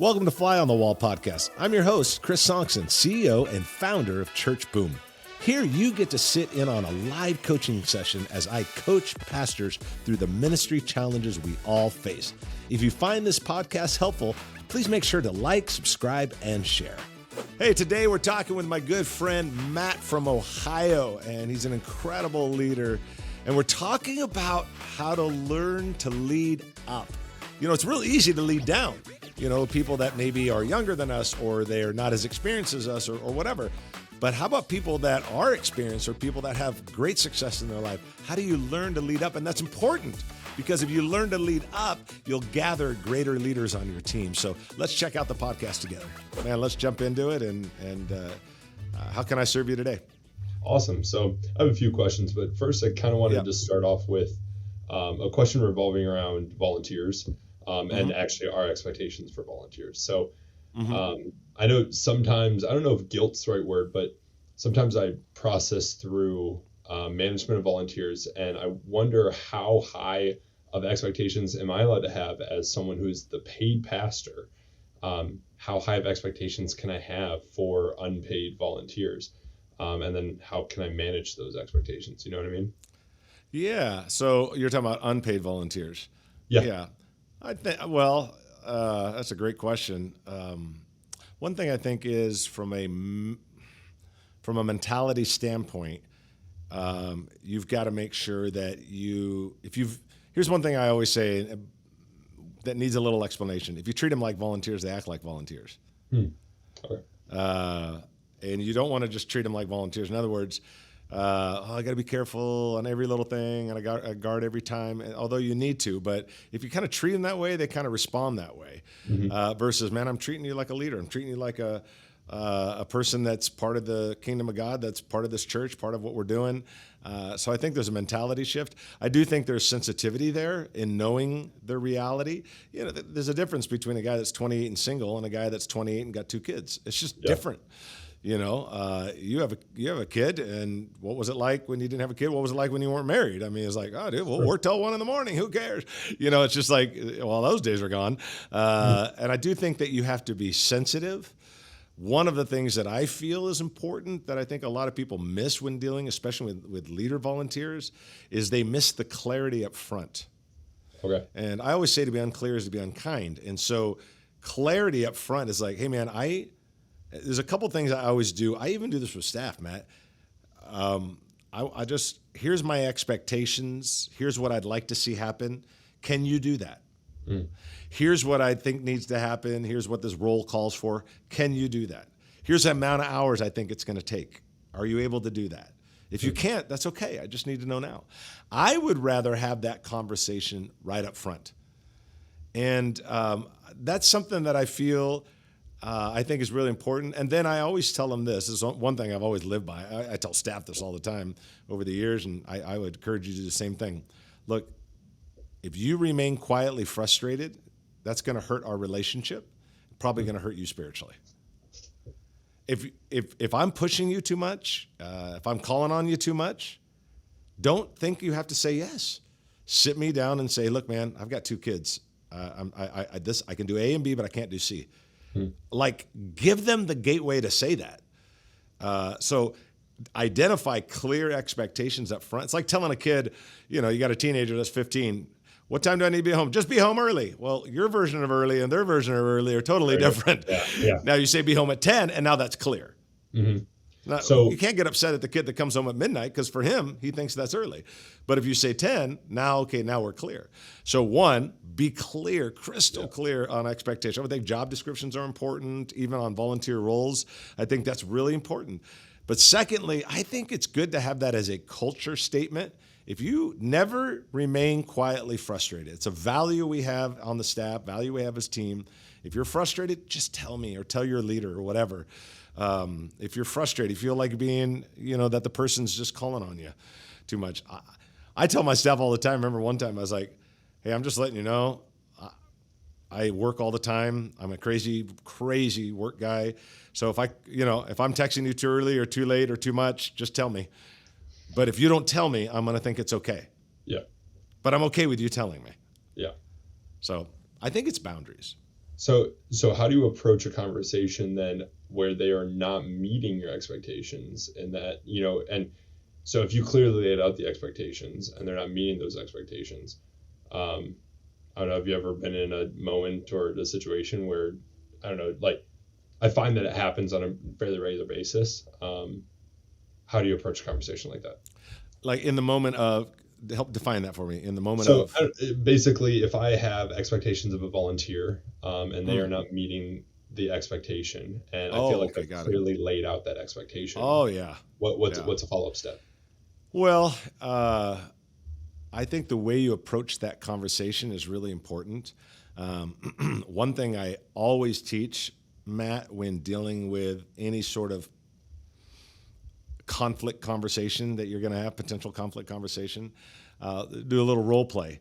Welcome to Fly on the Wall podcast. I'm your host, Chris Sonksen, CEO and founder of Church Boom. Here you get to sit in on a live coaching session as I coach pastors through the ministry challenges we all face. If you find this podcast helpful, please make sure to like, subscribe, and share. Hey, today we're talking with my good friend Matt from Ohio, and he's an incredible leader. And we're talking about how to learn to lead up. You know, it's real easy to lead down. You know, people that maybe are younger than us or they're not as experienced as us or whatever. But how about people that are experienced or people that have great success in their life? How do you learn to lead up? And that's important because if you learn to lead up, you'll gather greater leaders on your team. So let's check out the podcast together. Man, let's jump into it. And how can I serve you today? Awesome. So I have a few questions, but first I kind of wanted to start off with a question revolving around volunteers. And actually our expectations for volunteers. So I know sometimes, I don't know if guilt's the right word, but sometimes I process through management of volunteers, and I wonder how high of expectations am I allowed to have as someone who's the paid pastor? How high of expectations can I have for unpaid volunteers? And then how can I manage those expectations? You know what I mean? Yeah. So you're talking about unpaid volunteers. Yeah. That's a great question. One thing I think is from a mentality standpoint, you've got to make sure that here's one thing I always say that needs a little explanation. If you treat them like volunteers, they act like volunteers. Okay. And you don't want to just treat them like volunteers. In other words, I got to be careful on every little thing, and I guard every time, although you need to. But if you kind of treat them that way, they kind of respond that way. Versus, man, I'm treating you like a leader. I'm treating you like a person that's part of the kingdom of God, that's part of this church, part of what we're doing. So I think there's a mentality shift. I do think there's sensitivity there in knowing the reality. You know, there's a difference between a guy that's 28 and single and a guy that's 28 and got two kids. It's just different. You know, you have a kid, and what was it like when you didn't have a kid? What was it like when you weren't married? I mean, it's like, oh, dude, we'll work till 1 a.m. Who cares? You know, it's just like, well, those days are gone. And I do think that you have to be sensitive. One of the things that I feel is important that I think a lot of people miss when dealing, especially with leader volunteers, is they miss the clarity up front. Okay. And I always say to be unclear is to be unkind. And so clarity up front is like, hey, man, there's a couple things I always do. I even do this with staff, Matt. Here's my expectations. Here's what I'd like to see happen. Can you do that? Here's what I think needs to happen. Here's what this role calls for. Can you do that? Here's the amount of hours I think it's going to take. Are you able to do that? If you can't, that's okay. I just need to know now. I would rather have that conversation right up front. And that's something that I feel I think is really important. And then I always tell them this is one thing I've always lived by. I tell staff this all the time over the years, and I would encourage you to do the same thing. Look, if you remain quietly frustrated, that's going to hurt our relationship, probably going to hurt you spiritually. If I'm pushing you too much, if I'm calling on you too much, don't think you have to say yes. Sit me down and say, look, man, I've got two kids. I can do A and B, but I can't do C. Like, give them the gateway to say that. So identify clear expectations up front. It's like telling a kid, you know, you got a teenager that's 15. What time do I need to be home? Just be home early. Well, your version of early and their version of early are totally different. Yeah. Now you say be home at 10, and now that's clear. Now, so you can't get upset at the kid that comes home at midnight because for him, he thinks that's early. But if you say 10, now we're clear. So one, be clear, crystal clear on expectation. I think job descriptions are important, even on volunteer roles. I think that's really important. But secondly, I think it's good to have that as a culture statement. If you never remain quietly frustrated, it's a value we have on the staff, value we have as team. If you're frustrated, just tell me or tell your leader or whatever. If you're frustrated, you feel like being, that the person's just calling on you too much. I tell my staff all the time. I remember one time I was like, hey, I'm just letting you know, I work all the time. I'm a crazy, crazy work guy. So if I'm texting you too early or too late or too much, just tell me. But if you don't tell me, I'm going to think it's okay. Yeah. But I'm okay with you telling me. Yeah. So I think it's boundaries. So how do you approach a conversation then where they are not meeting your expectations, and that, and so if you clearly laid out the expectations and they're not meeting those expectations, I don't know, have you ever been in a moment or a situation where, I don't know, like, I find that it happens on a fairly regular basis. How do you approach a conversation like that? Like in the moment of, help define that for me. In the moment So of, basically, if I have expectations of a volunteer, and they are not meeting the expectation, and I feel like I've clearly laid out that expectation. Oh yeah. What's a follow-up step? Well, I think the way you approach that conversation is really important. One thing I always teach, Matt, when dealing with any sort of conflict conversation that you're going to have, potential conflict conversation, do a little role play.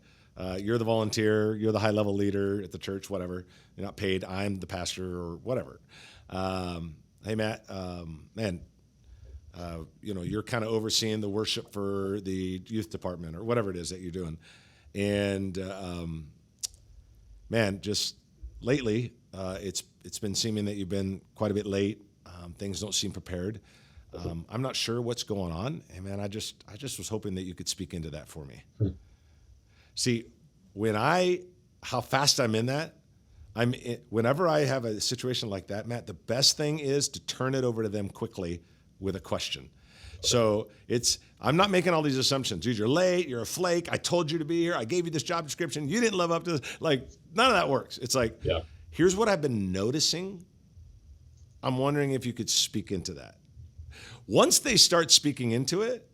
You're the volunteer, you're the high level leader at the church, whatever. You're not paid. I'm the pastor or whatever. Hey, Matt, man, you're kind of overseeing the worship for the youth department or whatever it is that you're doing. And man, just lately, it's been seeming that you've been quite a bit late. Things don't seem prepared. I'm not sure what's going on. Hey, man, I just was hoping that you could speak into that for me. See, how fast I'm in that, whenever I have a situation like that, Matt, the best thing is to turn it over to them quickly with a question. So I'm not making all these assumptions. Dude, you're late, you're a flake, I told you to be here, I gave you this job description, you didn't live up to this. Like, none of that works. It's like, here's what I've been noticing. I'm wondering if you could speak into that. Once they start speaking into it,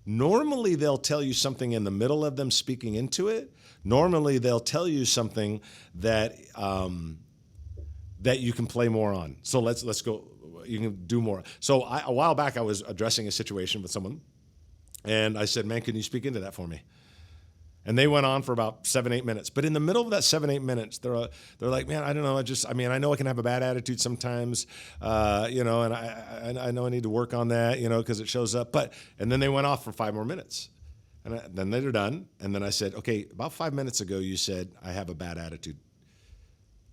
normally they'll tell you something in the middle of them speaking into it. Normally they'll tell you something that that you can play more on. So let's go. You can do more. So a while back, I was addressing a situation with someone, and I said, "Man, can you speak into that for me?" And they went on for about 7-8 minutes. But in the middle of that 7-8 minutes, they're like, "Man, I don't know. I know I can have a bad attitude sometimes, and I know I need to work on that, because it shows up." And then they went off for 5 more minutes. And then they're done. And then I said, "Okay, about 5 minutes ago, you said I have a bad attitude.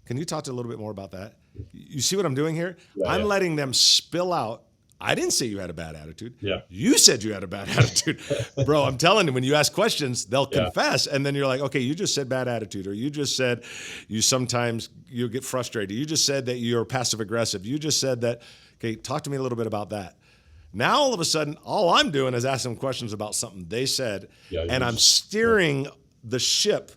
Can you talk a little bit more about that?" You see what I'm doing here? I'm letting them spill out. I didn't say you had a bad attitude. Yeah. You said you had a bad attitude. Bro, I'm telling you, when you ask questions, they'll confess. And then you're like, okay, you just said bad attitude. Or you just said you get frustrated. You just said that you're passive aggressive. You just said that. Okay, talk to me a little bit about that. Now, all of a sudden, all I'm doing is asking questions about something they said. And I'm steering the ship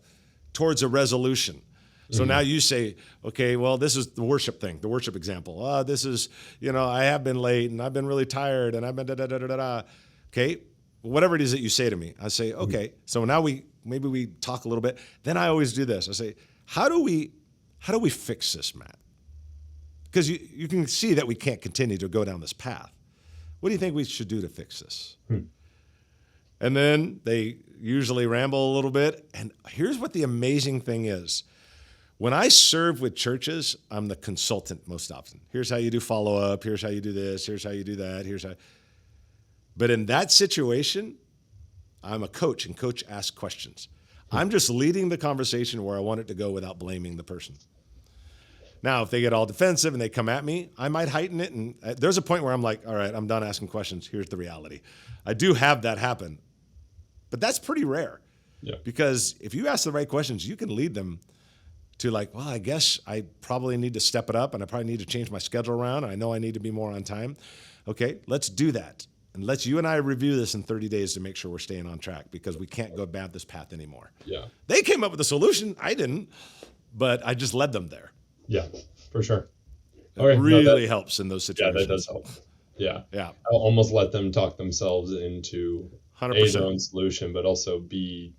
towards a resolution. So now you say, okay, well, this is the worship thing, the worship example. This is, I have been late and I've been really tired and I've been da-da-da-da-da. Okay, whatever it is that you say to me, I say, okay, so now maybe we talk a little bit. Then I always do this. I say, how do we fix this, Matt? Because you can see that we can't continue to go down this path. What do you think we should do to fix this? And then they usually ramble a little bit. And here's what the amazing thing is. When I serve with churches, I'm the consultant most often. Here's how you do follow-up. Here's how you do this. Here's how you do that. But in that situation, I'm a coach, and coach asks questions. I'm just leading the conversation where I want it to go without blaming the person. Now, if they get all defensive and they come at me, I might heighten it. And there's a point where I'm like, all right, I'm done asking questions. Here's the reality. I do have that happen. But that's pretty rare. Yeah. Because if you ask the right questions, you can lead them to like, well, I guess I probably need to step it up and I probably need to change my schedule around. And I know I need to be more on time. Okay, let's do that. And you and I review this in 30 days to make sure we're staying on track, because we can't go down this path anymore. Yeah. They came up with a solution. I didn't, but I just led them there. Yeah, for sure. It really helps in those situations. Yeah, that does help. Yeah. Yeah. I'll almost let them talk themselves into 100%. their own solution, but also to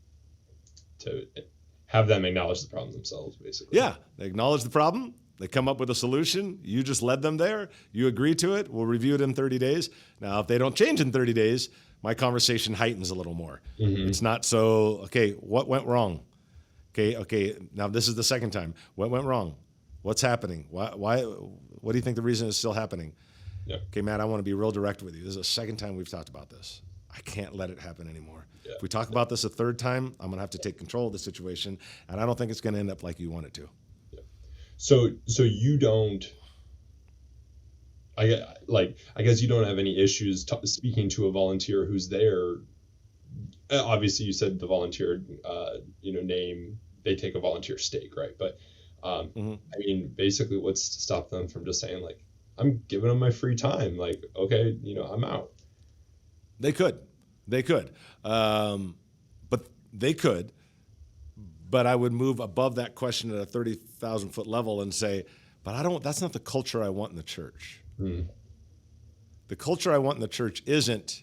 have them acknowledge the problem themselves, basically. Yeah, they acknowledge the problem. They come up with a solution. You just led them there. You agree to it. We'll review it in 30 days. Now, if they don't change in 30 days, my conversation heightens a little more. Mm-hmm. It's not so, okay, what went wrong? Okay, now this is the second time. What went wrong? What's happening? Why? What do you think the reason is still happening? Yeah. Okay, Matt, I want to be real direct with you. This is the second time we've talked about this. I can't let it happen anymore. Yeah. If we talk about this a third time, I'm going to have to take control of the situation, and I don't think it's going to end up like you want it to. Yeah. So you don't. I guess you don't have any issues speaking to a volunteer who's there. Obviously, you said the volunteer, name, they take a volunteer stake, right? But I mean, basically, what's to stop them from just saying, like, I'm giving them my free time, like, okay, I'm out. They could, but they could. But I would move above that question at a 30,000 foot level and say, but I don't. That's not the culture I want in the church. The culture I want in the church isn't,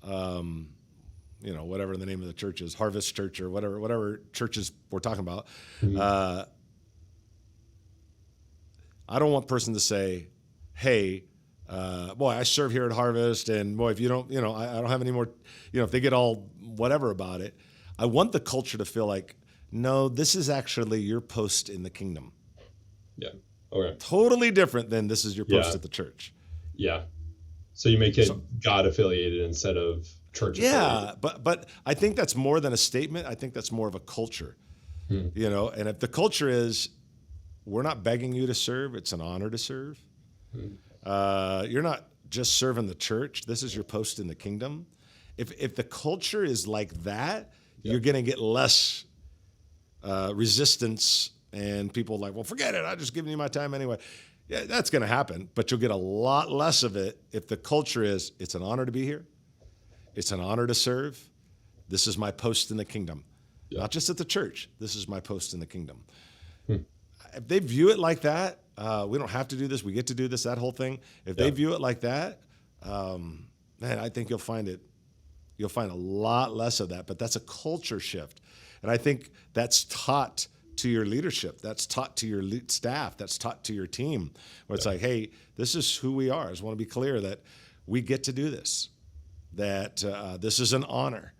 whatever the name of the church is, Harvest Church or whatever churches we're talking about. I don't want a person to say, hey, boy, I serve here at Harvest, and boy, if you don't, I don't have any more, if they get all whatever about it. I want the culture to feel like, no, this is actually your post in the kingdom. Yeah. Okay. Totally different than this is your post at the church. Yeah. So you make it God affiliated instead of church affiliated. Yeah, but I think that's more than a statement. I think that's more of a culture. And if the culture is, we're not begging you to serve, it's an honor to serve. You're not just serving the church. This is your post in the kingdom. If the culture is like that, you're going to get less resistance, and people like, well, forget it. I'm just giving you my time anyway. Yeah, that's going to happen, but you'll get a lot less of it if the culture is, it's an honor to be here. It's an honor to serve. This is my post in the kingdom. Not just at the church. This is my post in the kingdom. If they view it like that, we don't have to do this. We get to do this, that whole thing. If they view it like that, man, I think you'll find a lot less of that. But that's a culture shift. And I think that's taught to your leadership. That's taught to your staff. That's taught to your team. Where it's like, hey, this is who we are. I just want to be clear that we get to do this. That this is an honor.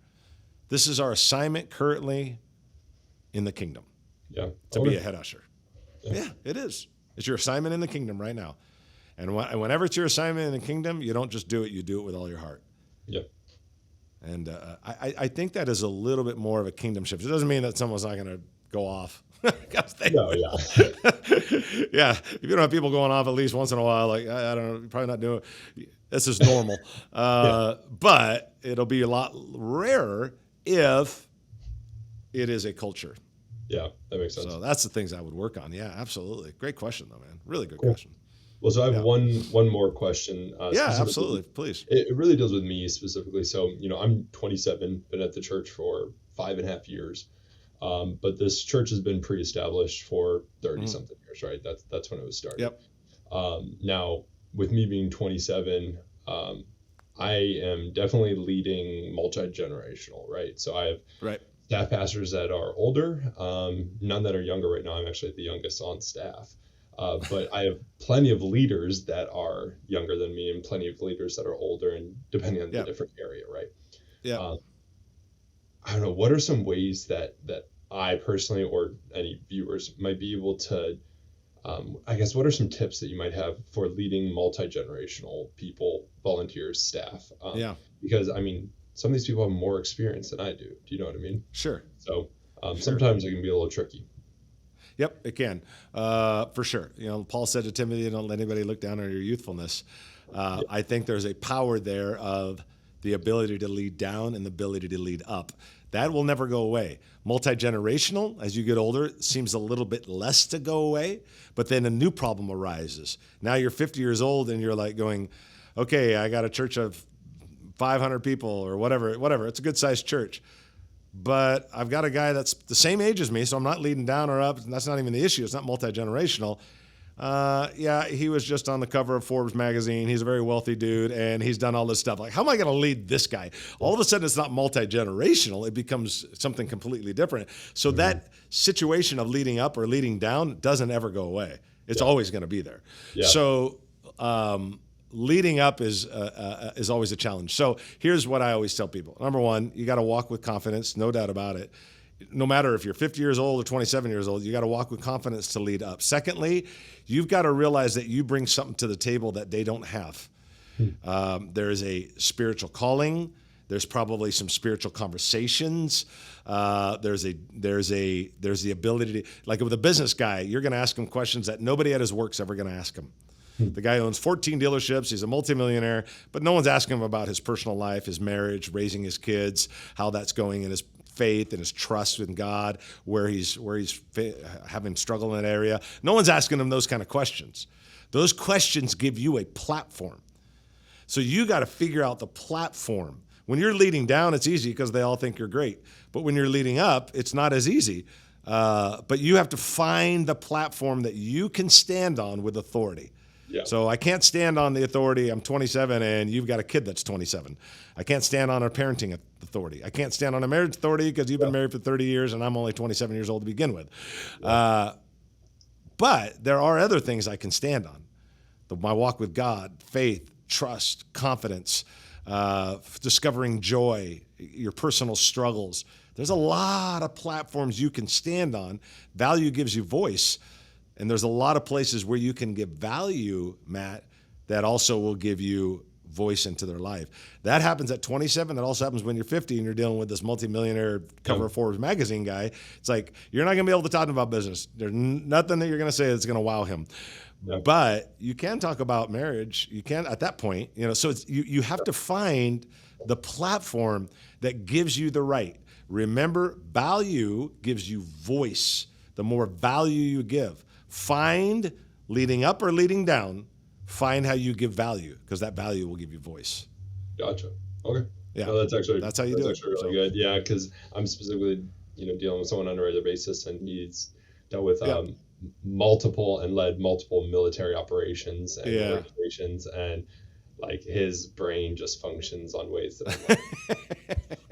This is our assignment currently in the kingdom. Yeah. To be a head usher. Yeah, it is. It's your assignment in the kingdom right now. And whenever it's your assignment in the kingdom, you don't just do it. You do it with all your heart. Yeah. And I think that is a little bit more of a kingdom shift. It doesn't mean that someone's not going to go off. No, yeah. Yeah. If you don't have people going off at least once in a while, like, I don't know, you're probably not doing it. This is normal. But it'll be a lot rarer if it is a culture. Yeah, that makes sense. So that's the things I would work on. Yeah, absolutely. Great question, though, man. Really good question. Well, so I have one more question. Yeah, absolutely. Please. It really deals with me specifically. So, I'm 27, been at the church for 5.5 years. But this church has been pre-established for 30 something years, right? That's when it was started. Yep. Now, with me being 27, I am definitely leading multi-generational, right? So I have staff pastors that are older, none that are younger right now. I'm actually the youngest on staff. But I have plenty of leaders that are younger than me and plenty of leaders that are older, and depending on the different area, right? Yeah. I don't know, what are some ways that I personally or any viewers might be able to, I guess, what are some tips that you might have for leading multi-generational people, volunteers, staff? Because, I mean, some of these people have more experience than I do. Do you know what I mean? Sure. So sometimes it can be a little tricky. Yep, it can, for sure. Paul said to Timothy, don't let anybody look down on your youthfulness. I think there's a power there of the ability to lead down and the ability to lead up. That will never go away. Multi-generational, as you get older, seems a little bit less to go away, but then a new problem arises. Now you're 50 years old and you're like going, okay, I got a church of 500 people or whatever. It's a good-sized church. But I've got a guy that's the same age as me, so I'm not leading down or up. And that's not even the issue. It's not multi-generational. He was just on the cover of Forbes magazine. He's a very wealthy dude, and he's done all this stuff. Like, how am I going to lead this guy? All of a sudden, it's not multi-generational. It becomes something completely different. So that situation of leading up or leading down doesn't ever go away. It's always going to be there. Yeah. So leading up is always a challenge. So here's what I always tell people. Number one, you got to walk with confidence, no doubt about it. No matter if you're 50 years old or 27 years old, you got to walk with confidence to lead up. Secondly, you've got to realize that you bring something to the table that they don't have. There is a spiritual calling. There's probably some spiritual conversations. There's the ability to, like with a business guy, you're going to ask him questions that nobody at his work's ever going to ask him. The guy owns 14 dealerships. He's a multimillionaire, but no one's asking him about his personal life, his marriage, raising his kids, how that's going in his faith and his trust in God, where he's having struggle in that area. No one's asking him those kind of questions. Those questions give you a platform. So you got to figure out the platform. When you're leading down, it's easy because they all think you're great. But when you're leading up, it's not as easy. But you have to find the platform that you can stand on with authority. Yeah. So I can't stand on the authority. I'm 27 and you've got a kid that's 27. I can't stand on a parenting authority. I can't stand on a marriage authority because you've been married for 30 years and I'm only 27 years old to begin with. But there are other things I can stand on. My walk with God, faith, trust, confidence, discovering joy, your personal struggles. There's a lot of platforms you can stand on. Value gives you voice. And there's a lot of places where you can give value, Matt, that also will give you voice into their life. That happens at 27. That also happens when you're 50 and you're dealing with this multimillionaire cover of Forbes magazine guy. It's like, you're not going to be able to talk to him about business. There's nothing that you're going to say that's going to wow him. Yeah. But you can talk about marriage. You can at that point, so it's, you have to find the platform that gives you the right. Remember, value gives you voice. The more value you give. Find, leading up or leading down, find how you give value, because that value will give you voice. Gotcha. Okay. Yeah. No, that's how you do it. That's actually really good. Yeah, because I'm specifically, dealing with someone on a regular basis, and he's dealt with multiple and led multiple military operations and organizations, and like his brain just functions on ways that I'm like,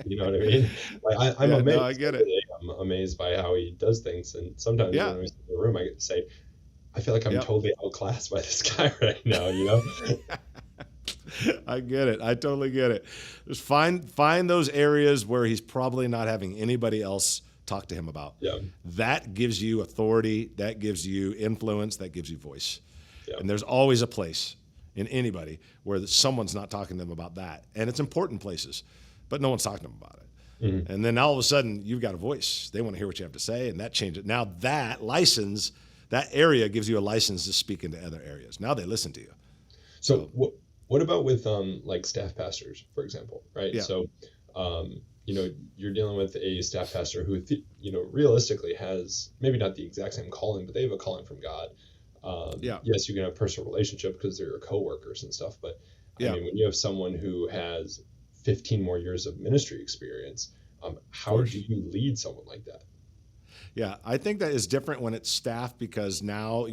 you know what I mean? Like I'm amazed. No, I get it. I'm amazed by how he does things, and sometimes when we sit in the room, I get to say, I feel like I'm totally outclassed by this guy right now. I get it. I totally get it. Just find those areas where he's probably not having anybody else talk to him about. Yeah. That gives you authority. That gives you influence. That gives you voice. Yeah. And there's always a place in anybody where someone's not talking to them about that. And it's important places, but no one's talking to them about it. Mm-hmm. And then all of a sudden you've got a voice. They want to hear what you have to say, and that changes. Now that area gives you a license to speak into other areas. Now they listen to you. So what about with like staff pastors, for example, right? Yeah. So, you're dealing with a staff pastor who, realistically has maybe not the exact same calling, but they have a calling from God. Yes, you can have a personal relationship because they're your coworkers and stuff, but I mean, when you have someone who has 15 more years of ministry experience, how do you lead someone like that? Yeah, I think that is different when it's staff, because now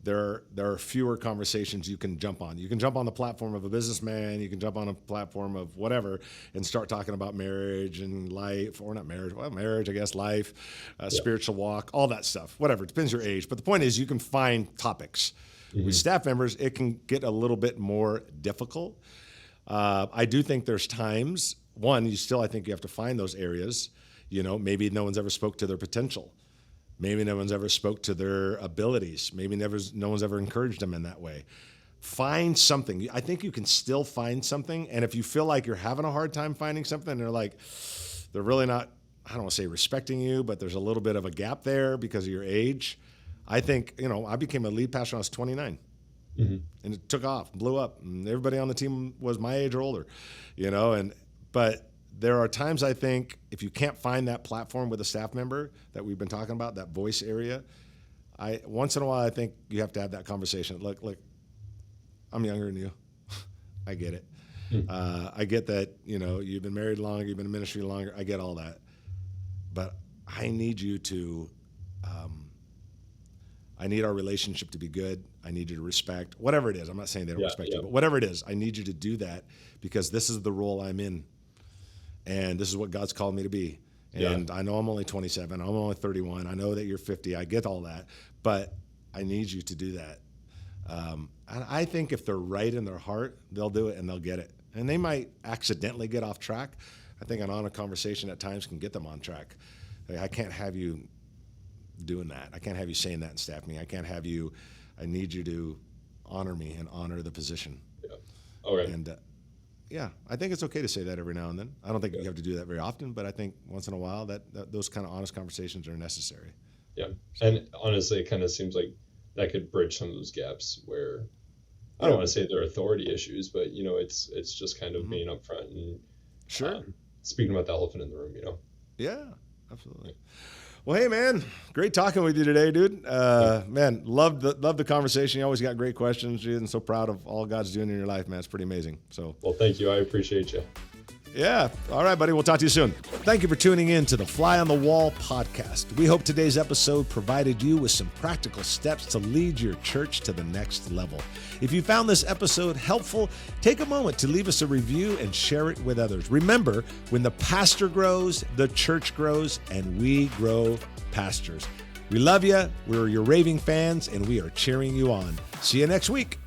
there are fewer conversations you can jump on. You can jump on the platform of a businessman, you can jump on a platform of whatever and start talking about marriage and life, or not marriage, well, marriage, I guess, life, spiritual walk, all that stuff, whatever. It depends your age. But the point is you can find topics. Mm-hmm. With staff members, it can get a little bit more difficult. I do think there's times, I think you have to find those areas. Maybe no one's ever spoke to their potential. Maybe no one's ever spoke to their abilities. Maybe no one's ever encouraged them in that way. Find something. I think you can still find something. And if you feel like you're having a hard time finding something, they're really not, I don't want to say respecting you, but there's a little bit of a gap there because of your age. I think, I became a lead pastor when I was 29. Mm-hmm. And it took off, blew up. And everybody on the team was my age or older, but there are times I think if you can't find that platform with a staff member that we've been talking about, that voice area, once in a while I think you have to have that conversation. Look, I'm younger than you. I get it. I get that, you've been married longer, you've been in ministry longer. I get all that. But I need you to, I need our relationship to be good. I need you to respect, whatever it is. I'm not saying they don't respect you, but whatever it is, I need you to do that because this is the role I'm in. And this is what God's called me to be. And I know I'm only 27. I'm only 31. I know that you're 50. I get all that. But I need you to do that. And I think if they're right in their heart, they'll do it and they'll get it. And they might accidentally get off track. I think an honest conversation at times can get them on track. I can't have you doing that. I can't have you saying that in staff meeting. I need you to honor me and honor the position. Yeah. Okay. And Yeah, I think it's okay to say that every now and then. I don't think you have to do that very often, but I think once in a while that those kind of honest conversations are necessary. Yeah, and honestly, it kind of seems like that could bridge some of those gaps where I don't want to say they're authority issues, but it's just kind of being upfront and speaking about the elephant in the room. Yeah, absolutely. Well, hey man, great talking with you today, dude. Man, love the conversation. You always got great questions, and so proud of all God's doing in your life, man. It's pretty amazing. So, well, thank you. I appreciate you. Yeah. All right, buddy. We'll talk to you soon. Thank you for tuning in to the Fly on the Wall podcast. We hope today's episode provided you with some practical steps to lead your church to the next level. If you found this episode helpful, take a moment to leave us a review and share it with others. Remember, when the pastor grows, the church grows, and we grow pastors. We love you. We're your raving fans, and we are cheering you on. See you next week.